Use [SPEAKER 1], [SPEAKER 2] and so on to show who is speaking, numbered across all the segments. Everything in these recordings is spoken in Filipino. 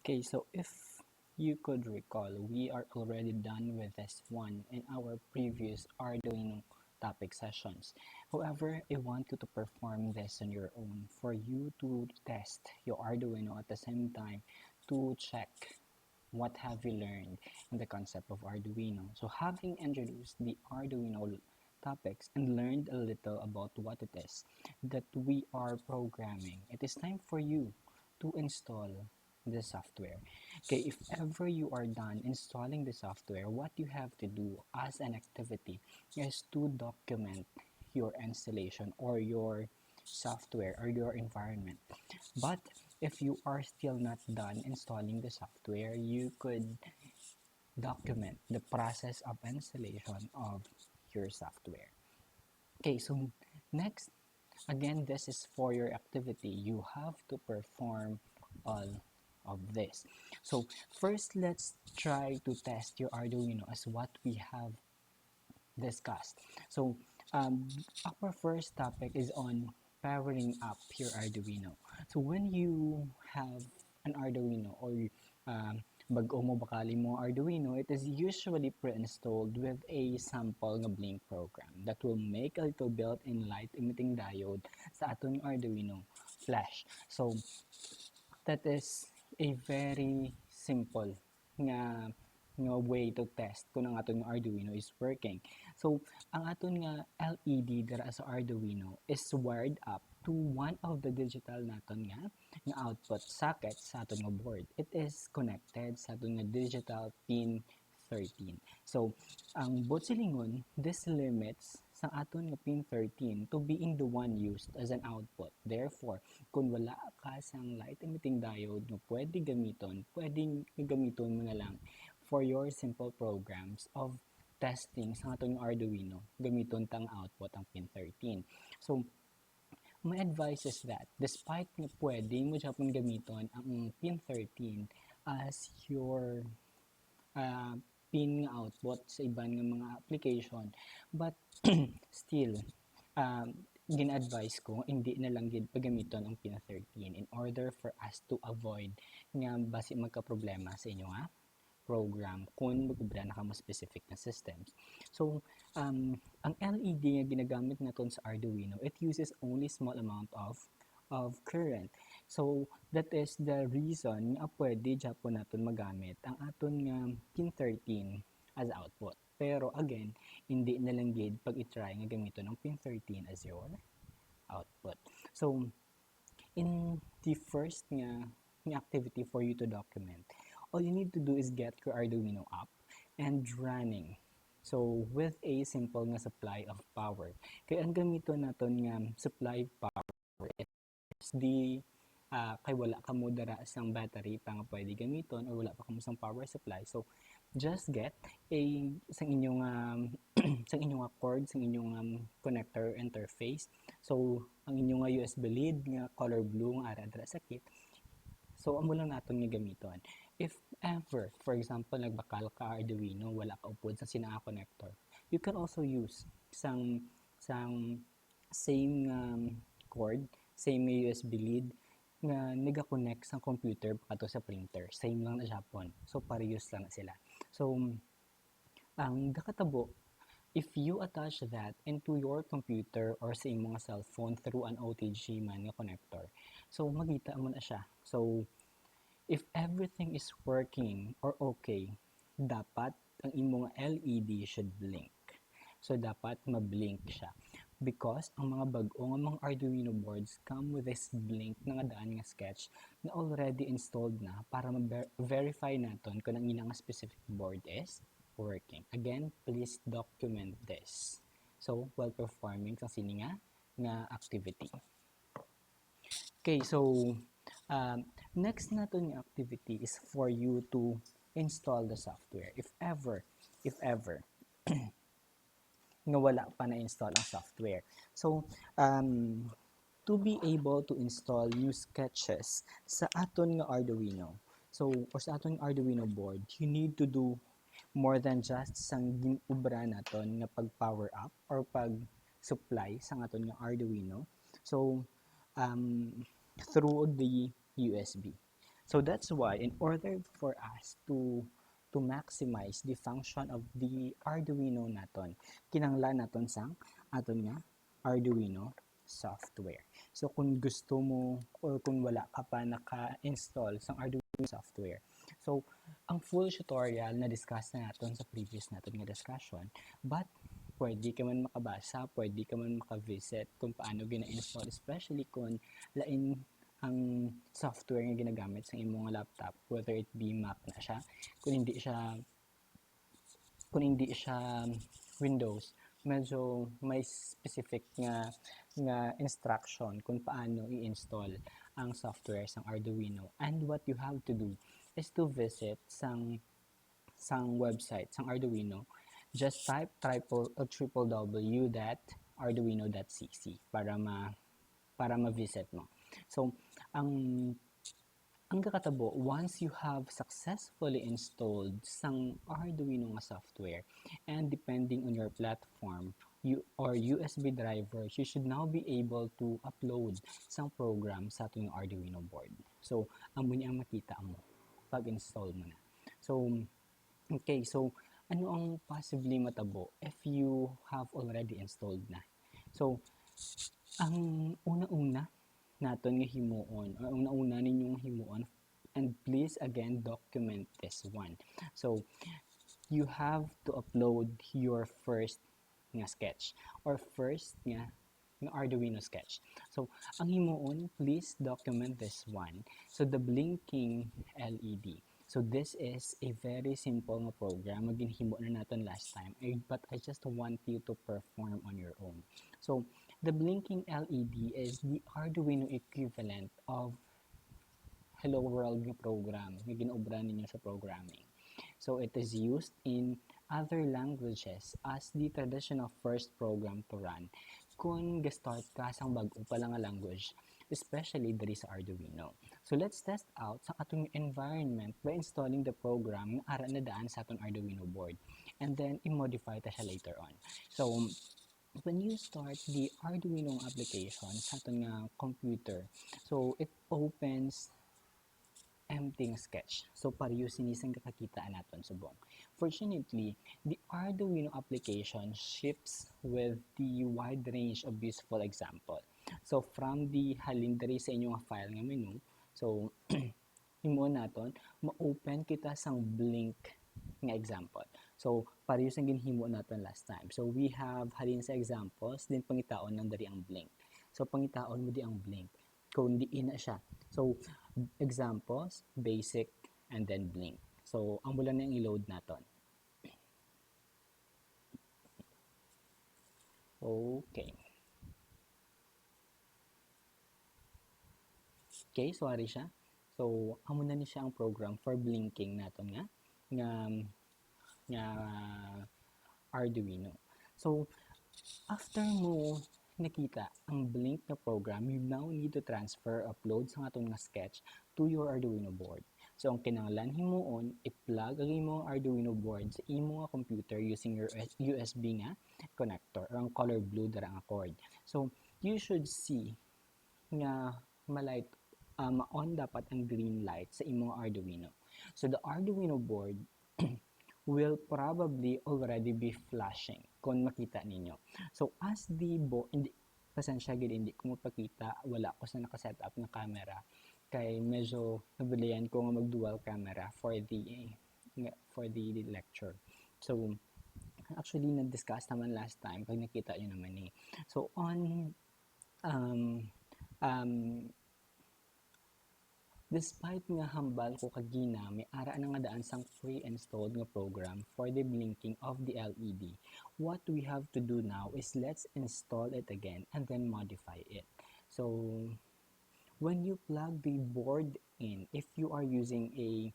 [SPEAKER 1] Okay, so if you could recall, we are already done with this one in our previous Arduino topic sessions. However, I want you to perform this on your own for you to test your Arduino at the same time to check what have you learned in the concept of Arduino. So having introduced the Arduino topics and learned a little about what it is that we are programming, it is time for you to install the software. Okay, if ever you are done installing the software, what you have to do as an activity is to document your installation or your software or your environment. But if you are still not done installing the software, you could document the process of installation of your software. Okay, so next, again, this is for your activity. You have to perform all of this. So first, let's try to test your Arduino as what we have discussed. So our first topic is on powering up your Arduino. So when you have an Arduino or bago mo bakali mo Arduino, it is usually pre-installed with a sample nga Blink program that will make a little built-in light emitting diode sa aton Arduino flash. So that is a very simple nga way to test kung ang aton Arduino is working. So, ang aton nga LED dira sa Arduino is wired up to one of the digital naton nga output socket sa aton nga board. It is connected sa aton nga digital pin 13. So, ang silingon, this limits sa aton nga pin 13 to being the one used as an output. Therefore, kung wala ka sang light emitting diode na pwedeng gamiton mo na lang for your simple programs of testing sa aton Arduino, gamiton tang output ang pin 13. So, my advice is that despite nga pwedeng mo Japon gamiton ang pin 13 as your pin nga output sa iban nga mga application, but still gina-advise ko hindi na lang gid pagamiton ang pin 13 in order for us to avoid nga basi magka-problema sa inyo nga program kung magubra na ka mo specific na systems. So, ang LED nga ginagamit naton sa Arduino, it uses only small amount of current. So, that is the reason nga pwede Japon naton magamit ang aton nga pin 13 as output. Pero again, hindi na lang gid pag i-try nga gamiton ang pin 13 as your output. So, in the first nga activity for you to document, all you need to do is get your Arduino up and running. So, with a simple nga supply of power. Kaya ang gamiton naton nga supply power is the kay wala ka mo dara sang battery pa nga pwede gamiton or wala pa kamo sang power supply. So, just get sang inyong sang inyong cord, sang inyong connector interface. So, ang inyong USB lead nga color blue nga ara dira sa kit. So, amo lang naton nga gamiton. If ever, for example, nagbakal ka Arduino, wala ka upod sa sinaa connector, you can also use sang same cord, same USB lead nga nega-connect sa computer kato sa printer. Same lang na Japon. So, parehas lang na sila. So, ang gakatabo, if you attach that into your computer or sa imong cellphone through an OTG man nga connector, so magita mo na siya. So, if everything is working or okay, dapat ang imong LED should blink. So, dapat ma-blink siya. Because ang mga bago nga mga Arduino boards come with this blink na nga daan nga sketch na already installed na para ma-verify naton kung ang ilang specific board is working. Again, please document this. So, while performing sa sini nga activity. Okay, so next naton nga activity is for you to install the software. If ever nga wala pa na-install ang software. So, to be able to install new sketches sa aton nga Arduino, so, or sa aton Arduino board, you need to do more than just sang ginubra naton nga pag-power up or pag-supply sa aton nga Arduino. So, through the USB. So that's why in order for us to maximize the function of the Arduino naton, kinanglan naton sang aton nga Arduino software. So kung gusto mo or kung wala ka pa naka-install sa Arduino software, so ang full tutorial na discuss na natin sa previous natin nga discussion, but pwede ka man makabasa, pwede ka man makavisit kung paano gina-install, especially kung lain ang software nga ginagamit sa imong laptop, whether it be Mac na siya, kung hindi siya Windows, medyo may specific nga instruction kung paano i-install ang software sa Arduino. And what you have to do is to visit sang website sang Arduino. Just type www.arduino.cc para ma-visit mo. So, ang kakatabo, once you have successfully installed sang Arduino nga software, and depending on your platform or USB drivers, you should now be able to upload sang program sa ating Arduino board. So, amo niya ang makita mo pag-install mo na. So, okay, so ano ang possibly matabo if you have already installed na? So, ang una-una naton nga himuon or una-una ninyong himuon, and please again document this one. So you have to upload your first nga sketch or first nga Arduino sketch. So ang himuon, please document this one. So the blinking LED. So this is a very simple nga program nga ginhimo na natin last time, but I just want you to perform on your own. So the blinking LED is the Arduino equivalent of Hello World nga program nga ginaobra ninyo sa programming. So it is used in other languages as the traditional first program to run kung ga-start ka sang bag-o pa lang nga language, especially diri sa Arduino. So let's test out sa atong environment by installing the program nga ara na daan sa atong Arduino board, and then i-modify ta siya later on. So when you start the Arduino application sa aton nga computer, so it opens empty sketch. So pareho sinisang kakakitaan naton subong. Fortunately, the Arduino application ships with the wide range of useful example. So from the halin diri sa inyong file nga menu, so imo naton ma-open kita sang Blink nga example. So pareho sang ginhimo naton last time. So we have halin sa examples, din pangitaon nang dari ang Blink. So pangitaon mo di ang Blink kung di ina siya. So examples, basic, and then Blink. So ang mula na yung i-load naton. Okay. Okay, sorry siya. So amo na ni siya ang program for blinking naton nga Arduino. So after mo nakita ang Blink na program, you now need to transfer, upload sa atong nga sketch to your Arduino board. So ang kinahanglan himuon, i-plug ang imong Arduino board sa imong nga computer using your USB nga connector or ang color blue dara nga cord. So you should see nga malight ma-on dapat ang green light sa imong Arduino. So the Arduino board will probably already be flashing kung makita ninyo. So as the board, pasensya gid hindi ko mapakita, wala ko sa naka-setup na camera kay medyo nabilihan ko nga mag-dual camera for the lecture. So actually na-discuss naman last time pag nakita niyo naman So on despite nga hambal ko kagina, may ara na nga daan sang pre-installed nga program for the blinking of the LED. What we have to do now is let's install it again and then modify it. So when you plug the board in, if you are using a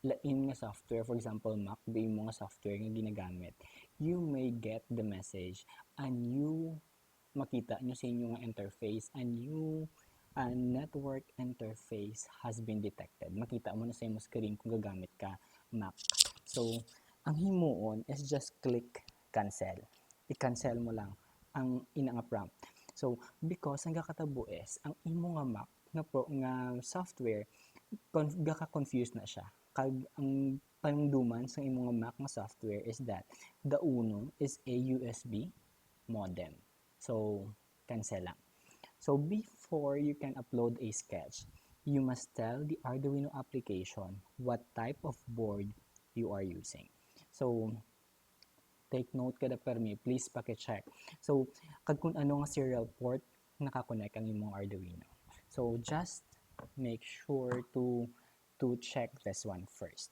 [SPEAKER 1] lain nga software, for example Mac, di mo nga software nga ginagamit, you may get the message and you makita nyo sa inyo nga interface and you network interface has been detected. Makita mo na sa imong screen kung gagamit ka Mac. So, ang himuon is just click cancel. I-cancel mo lang ang ina nga prompt. So because ang gakatabo is ang imo nga Mac nga software gaka-confuse na siya. Kag ang panungduman sa imo nga Mac nga software is that the uno is a USB modem. So cancel lang. So before you can upload a sketch, you must tell the Arduino application what type of board you are using. So take note kada permi, please paki-check. So kag kung ano nga serial port nakakonect ang imong Arduino. So just make sure to check this one first.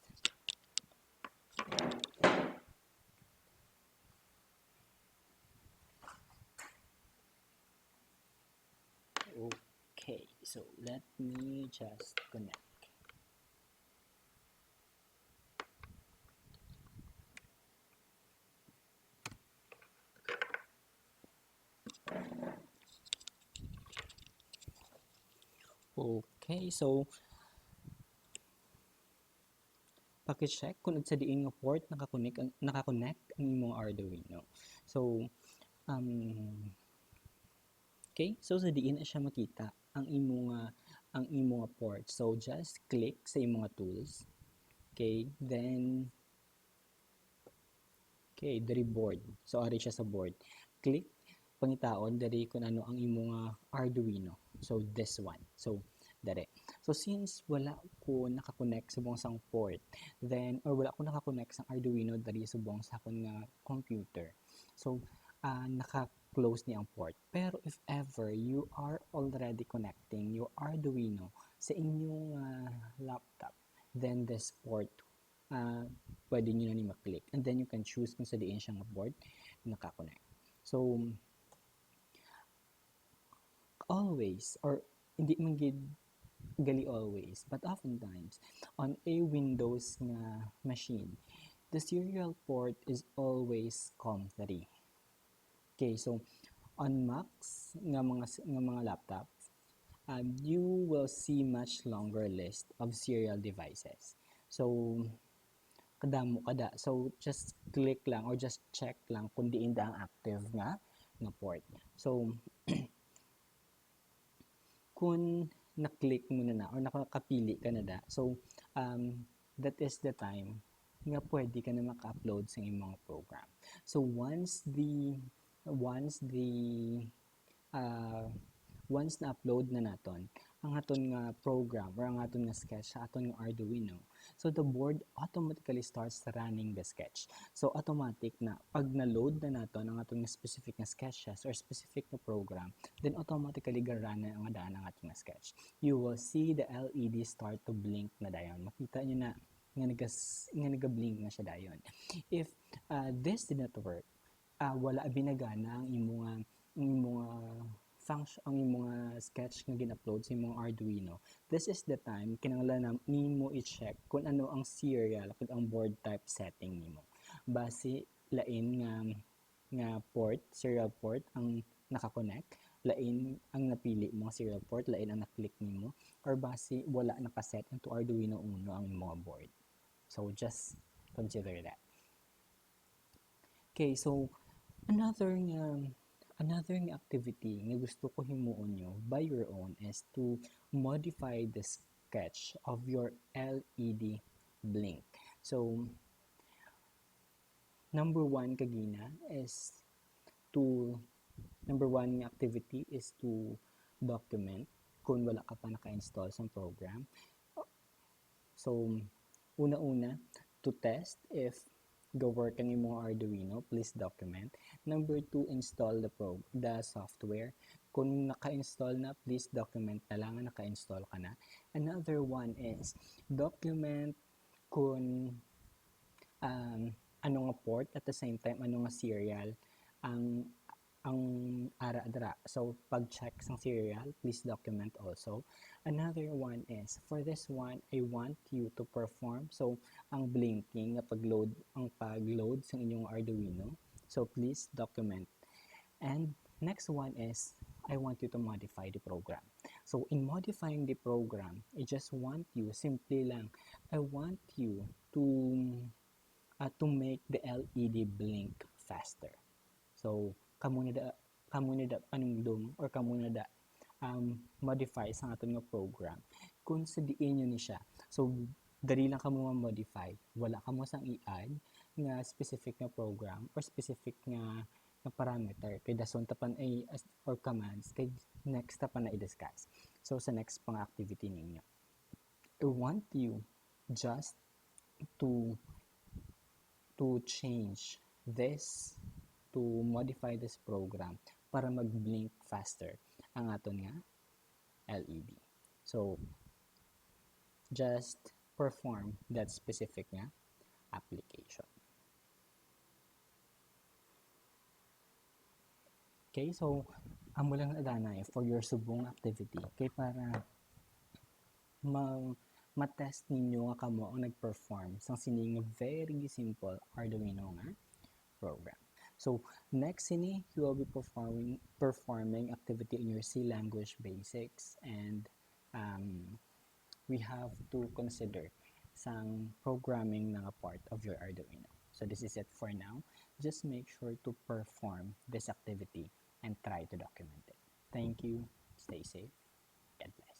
[SPEAKER 1] Okay, so let me just connect. Okay, so paki-check kung sa diin nga port nakakonect ang imong Arduino. So okay, so sa diin na siya makita ang imong port. So just click sa imong tools. Okay, then diri board. So ari siya sa board. Click pangitaon diri kung ano ang imong Arduino. So this one. So dere. So since wala ko nakakonect sa buong sang port, then or wala ko nakakonect sa Arduino diri sa buong sa akong nga computer. So naka-close ni ang port. Pero if ever you are already connecting your Arduino sa inyong laptop, then this port pwede nyo na ni maklik. And then you can choose kung sa diin siyang board nakakonect. So always, or hindi man gid gali always, but oftentimes on a Windows nga machine, the serial port is always COM3. Okay, so on Macs nga mga laptops, you will see much longer list of serial devices. So kadamo kada. So just click lang or just check lang kung diin da ang active nga port. So kung na-click mo na or nakakapili ka na da, so that is the time nga pwede ka na maka-upload sa imong program. So once na-upload na naton ang aton nga program or ang aton nga sketch sa aton nga Arduino, so the board automatically starts running the sketch. So automatic na pag na-load na naton ang aton nga specific nga sketches or specific na program, then automatically garana ang daan ang aton nga sketch. You will see the LED start to blink na dayon. Makita niyo na nga nag-blink na siya dayon. If this did not work, wala binagana ang imong function ang imong sketch nga gin-upload sa imong Arduino, this is the time kinahanglan nimo i-check kung ano ang serial kung ang board type setting nimo. Base lain nga port, serial port ang nakakonect, lain ang napili mo serial port, lain ang na-click nimo, or base wala nakaset into Arduino Uno ang imong board. So just consider that. Okay, so another activity nga gusto ko himuon nyo by your own is to modify the sketch of your LED blink. So number one activity is to document kung wala ka pa naka-install sa program. So una-una, to test if go-work ang imong Arduino, please document. Number 2, install the software. Kung naka-install na, please document na lang na naka-install ka na. Another one is document kung ano nga port at the same time ano nga serial ang ara-dra. So pag-check sang serial, please document also. Another one is, for this one, I want you to perform ang blinking na pag-load sa inyong Arduino. So please document. And next one is, I want you to modify the program. So in modifying the program, I just want you, simply lang, I want you to make the LED blink faster. So kamo kamo na da panumdum or kamo na da modify sa aton nga program kung sa diin nyo ni siya. So dali lang kamo ma-modify, wala kamo sang i-add nga specific nga program or specific nga parameter kay dason tapan ay or commands kay next tapan na i-discuss. So sa next pang activity ninyo, I want you just to change this, to modify this program para mag-blink faster ang aton nga LED. So just perform that specific nga application. Okay, so amo lang adanay for your subong activity kay para ma-test ninyo nga kamo ang nag-perform sang sining very simple Arduino nga program. So next sini you will be performing activity in your C language basics, and we have to consider some programming na part of your Arduino. So this is it for now. Just make sure to perform this activity and try to document it. Thank you. Stay safe. God bless.